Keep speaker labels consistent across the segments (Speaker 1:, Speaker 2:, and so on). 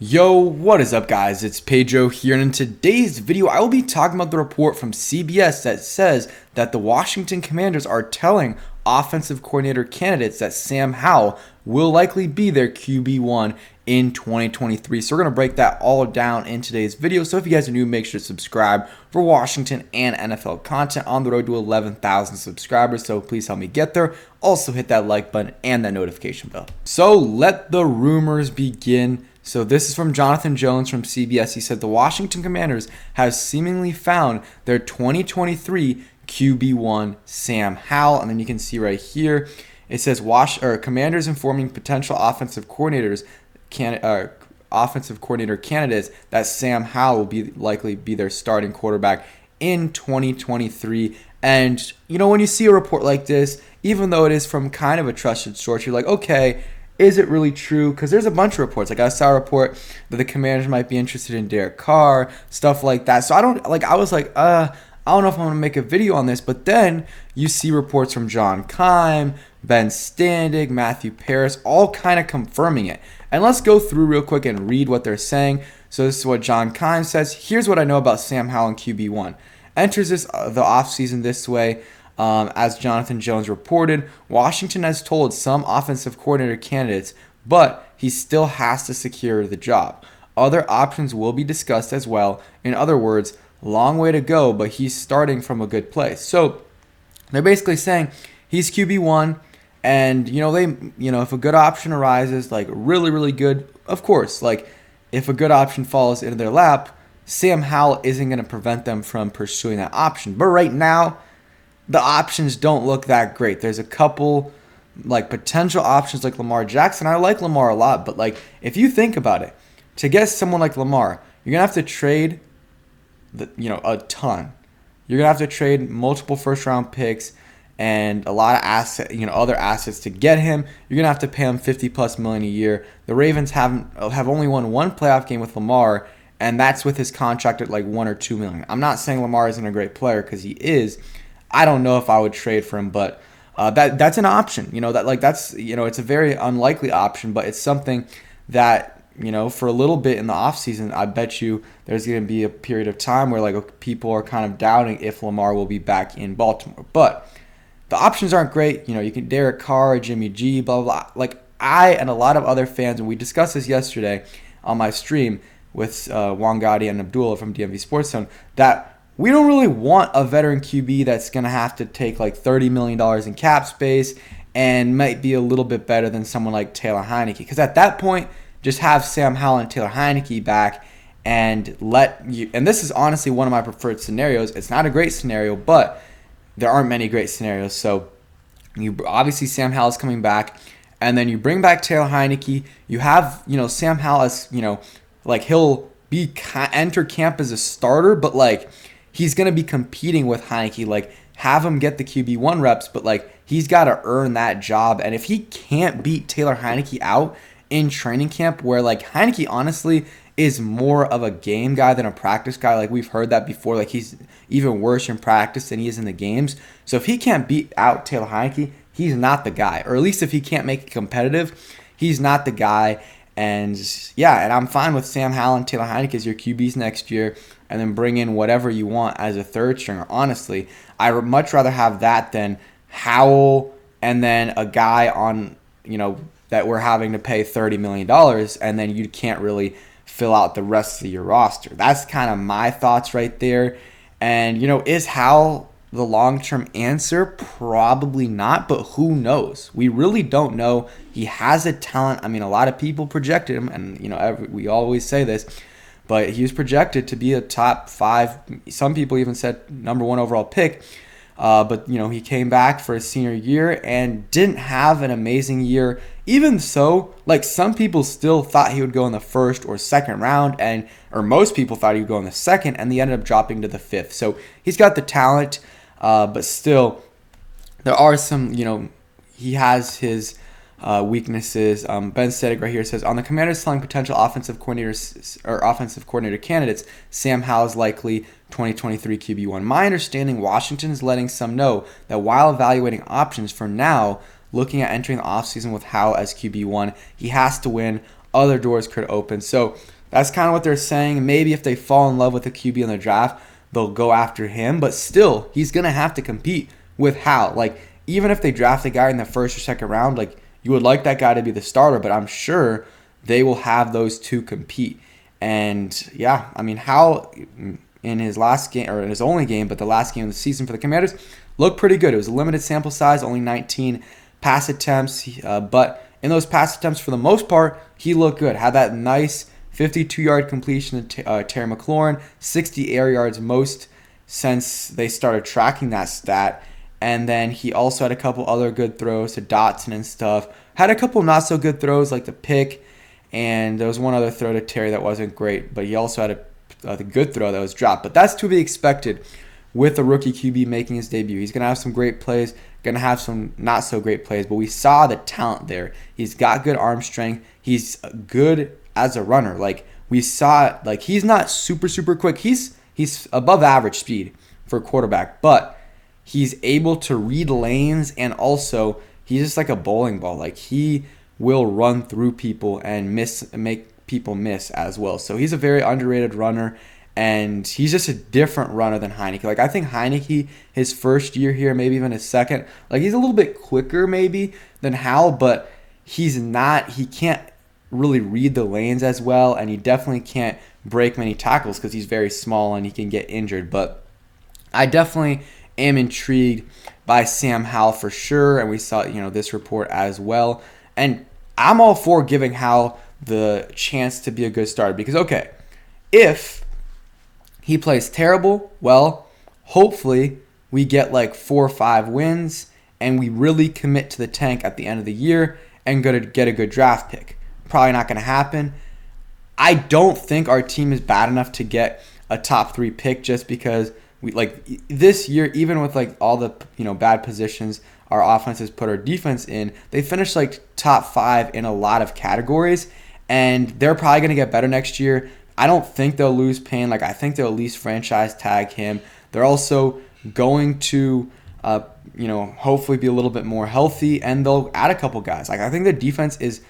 Speaker 1: Yo, what is up guys? It's Pedro here, and in today's video I will be talking about the report from CBS that says that the Washington Commanders are telling offensive coordinator candidates that Sam Howell will likely be their QB1 in 2023. So we're going to break that all down in today's video. So if you guys are new, make sure to subscribe for Washington and NFL content on the road to 11,000 subscribers. So please help me get there. Also hit that like button and that notification bell. So let the rumors begin. So this is from Jonathan Jones from CBS. He said the Washington Commanders have seemingly found their 2023 QB1 Sam Howell. And then you can see right here, it says Commanders informing potential offensive coordinator candidates that Sam Howell will likely be their starting quarterback in 2023. And when you see a report like this, even though it is from kind of a trusted source, you're like, okay, is it really true? Because there's a bunch of reports. Like I saw a report that the Commanders might be interested in Derek Carr, stuff like that. So I don't know if I'm going to make a video on this. But then you see reports from John Keim, Ben Standig, Matthew Paris, all kind of confirming it. And let's go through real quick and read what they're saying. So this is what John Keim says. Here's what I know about Sam Howell and QB1. Enters the offseason this way. As Jonathan Jones reported, Washington has told some offensive coordinator candidates, but he still has to secure the job. Other options will be discussed as well. In other words, long way to go, but he's starting from a good place. So they're basically saying he's QB1, and if a good option arises, like really, really good, of course, like if a good option falls into their lap, Sam Howell isn't going to prevent them from pursuing that option. But right now, the options don't look that great. There's a couple potential options like Lamar Jackson. I like Lamar a lot, but if you think about it, to get someone like Lamar, you're gonna have to trade a ton. You're gonna have to trade multiple first round picks and a lot of other assets to get him. You're gonna have to pay him $50+ million a year. The Ravens have only won one playoff game with Lamar, and that's with his contract at $1 or $2 million. I'm not saying Lamar isn't a great player, because he is. I don't know if I would trade for him, but that's an option. It's a very unlikely option, but it's something that, for a little bit in the offseason, I bet you there's going to be a period of time where people are kind of doubting if Lamar will be back in Baltimore. But the options aren't great. You can Derek Carr, Jimmy G, blah, blah, blah. I and a lot of other fans, and we discussed this yesterday on my stream with Wangadi and Abdullah from DMV Sports Zone, that we don't really want a veteran QB that's going to have to take $30 million in cap space and might be a little bit better than someone like Taylor Heinicke. Because at that point, just have Sam Howell and Taylor Heinicke back and and this is honestly one of my preferred scenarios. It's not a great scenario, but there aren't many great scenarios. So obviously Sam Howell's coming back, and then you bring back Taylor Heinicke. You have, Sam Howell as, he'll enter camp as a starter, but he's going to be competing with Heinicke. Have him get the QB1 reps, but he's got to earn that job. And if he can't beat Taylor Heinicke out in training camp, where Heinicke honestly is more of a game guy than a practice guy, we've heard that before, he's even worse in practice than he is in the games. So if he can't beat out Taylor Heinicke, he's not the guy. Or at least if he can't make it competitive, he's not the guy. And and I'm fine with Sam Howell and Taylor Heinicke as your QBs next year, and then bring in whatever you want as a third stringer. Honestly, I would much rather have that than Howell and then a guy on, that we're having to pay $30 million, and then you can't really fill out the rest of your roster. That's kind of my thoughts right there. And, is Howell the long-term answer? Probably not, but who knows? We really don't know. He has a talent. A lot of people projected him, and we always say this, but he was projected to be a top 5. Some people even said number 1 overall pick. But he came back for his senior year and didn't have an amazing year. Even so, some people still thought he would go in the first or second round, or most people thought he would go in the second, and he ended up dropping to the 5th. So he's got the talent. But still, there are some, he has his weaknesses. Ben Stedig right here says, on the Commanders telling potential offensive coordinator candidates, Sam Howell is likely 2023 QB1. My understanding, Washington is letting some know that while evaluating options for now, looking at entering the offseason with Howell as QB1, he has to win other doors could open. So that's kind of what they're saying. Maybe if they fall in love with a QB in the draft, they'll go after him. But still, he's going to have to compete with Howell. Like, even if they draft a guy in the first or second round, like, you would like that guy to be the starter, but I'm sure they will have those two compete. And yeah, I mean, Howell in his last game, or in his only game, but the last game of the season for the Commanders, looked pretty good. It was a limited sample size, only 19 pass attempts, but in those pass attempts, for the most part, he looked good. Had that nice 52-yard completion to Terry McLaurin, 60 air yards, most since they started tracking that stat. And then he also had a couple other good throws to Dotson and stuff. Had a couple not so good throws like the pick, and there was one other throw to Terry that wasn't great, but he also had a good throw that was dropped. But that's to be expected with a rookie QB making his debut. He's going to have some great plays, going to have some not so great plays, but we saw the talent there. He's got good arm strength. He's good as a runner. Like, we saw, like, he's not super, super quick. He's above average speed for a quarterback, but he's able to read lanes, and also he's just like a bowling ball. Like, he will run through people and make people miss as well. So he's a very underrated runner, and he's just a different runner than Heineke. Like, I think Heineke, his first year here, maybe even his second, like, he's a little bit quicker maybe than Howell, but he can't really read the lanes as well, and he definitely can't break many tackles because he's very small and he can get injured. But I definitely am intrigued by Sam Howell for sure, and we saw this report as well. And I'm all for giving Howell the chance to be a good starter because, okay, if he plays terrible, well, hopefully we get like 4 or 5 wins and we really commit to the tank at the end of the year and go to get a good draft pick. Probably not going to happen. I don't think our team is bad enough to get a top 3 pick just because we, like, this year, even with like all the bad positions our offense has put our defense in, they finished like top 5 in a lot of categories, and they're probably going to get better next year. I don't think they'll lose Payne. Like, I think they'll at least franchise tag him. They're also going to hopefully be a little bit more healthy, and they'll add a couple guys. Like, I think the defense is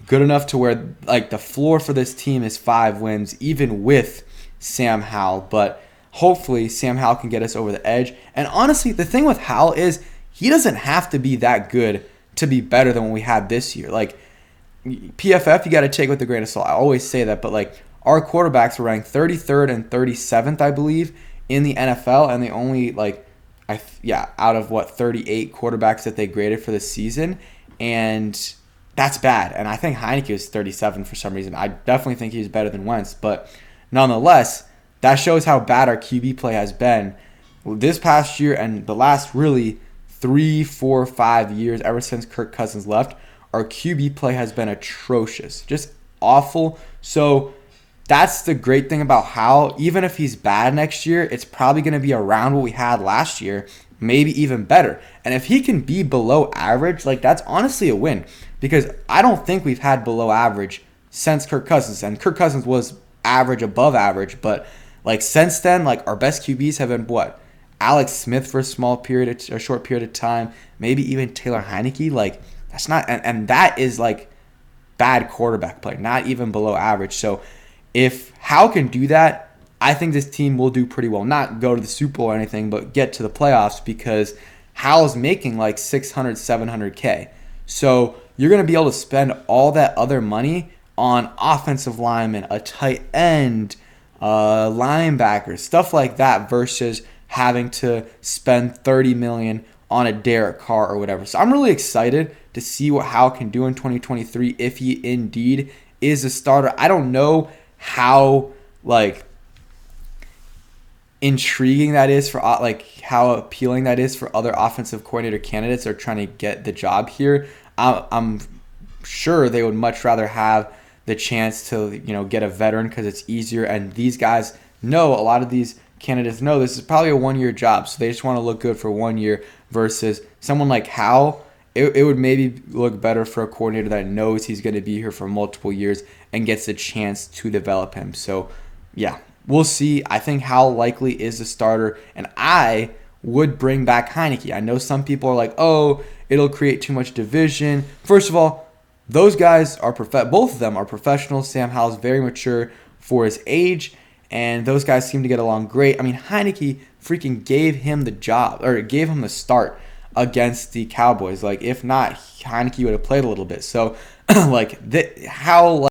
Speaker 1: good enough to where, like, the floor for this team is 5 wins, even with Sam Howell. But hopefully Sam Howell can get us over the edge. And honestly, the thing with Howell is he doesn't have to be that good to be better than what we had this year. Like, PFF, you got to take with a grain of salt. I always say that, but like, our quarterbacks were ranked 33rd and 37th, I believe, in the NFL, and they only out of 38 quarterbacks that they graded for the season, and that's bad. And I think Heineke is 37 for some reason. I definitely think he's better than Wentz, but nonetheless, that shows how bad our QB play has been this past year and the last really 3, 4, 5 years ever since Kirk Cousins left. Our QB play has been atrocious, just awful. So that's the great thing about Howell. Even if he's bad next year, it's probably going to be around what we had last year, maybe even better. And if he can be below average, like, that's honestly a win, because I don't think we've had below average since Kirk Cousins. And Kirk Cousins was average, above average, but like, since then, like, our best QBs have been what? Alex Smith for a short period of time, maybe even Taylor Heineke. Like, that's not, and that is like bad quarterback play, not even below average. So if Howell can do that, I think this team will do pretty well. Not go to the Super Bowl or anything, but get to the playoffs, because Howell's making like $600, $700K. So you're going to be able to spend all that other money on offensive linemen, a tight end, linebackers, stuff like that, versus having to spend $30 million on a Derek Carr or whatever. So I'm really excited to see what Howell can do in 2023 if he indeed is a starter. I don't know how like intriguing that is for, like, how appealing that is for other offensive coordinator candidates that are trying to get the job here. I'm sure they would much rather have the chance to get a veteran because it's easier, and these guys know, a lot of these candidates know this is probably a 1-year job, so they just want to look good for 1 year, versus someone like Howell. It would maybe look better for a coordinator that knows he's going to be here for multiple years and gets the chance to develop him. So, yeah, we'll see. I think Howell likely is the starter, and I would bring back Heineke. I know some people are like, oh, it'll create too much division. First of all, those guys are both of them are professionals. Sam Howell's very mature for his age, and those guys seem to get along great. I mean, Heineke freaking gave him the job, or gave him the start against the Cowboys. Like, if not, Heineke would have played a little bit. So, like, Howell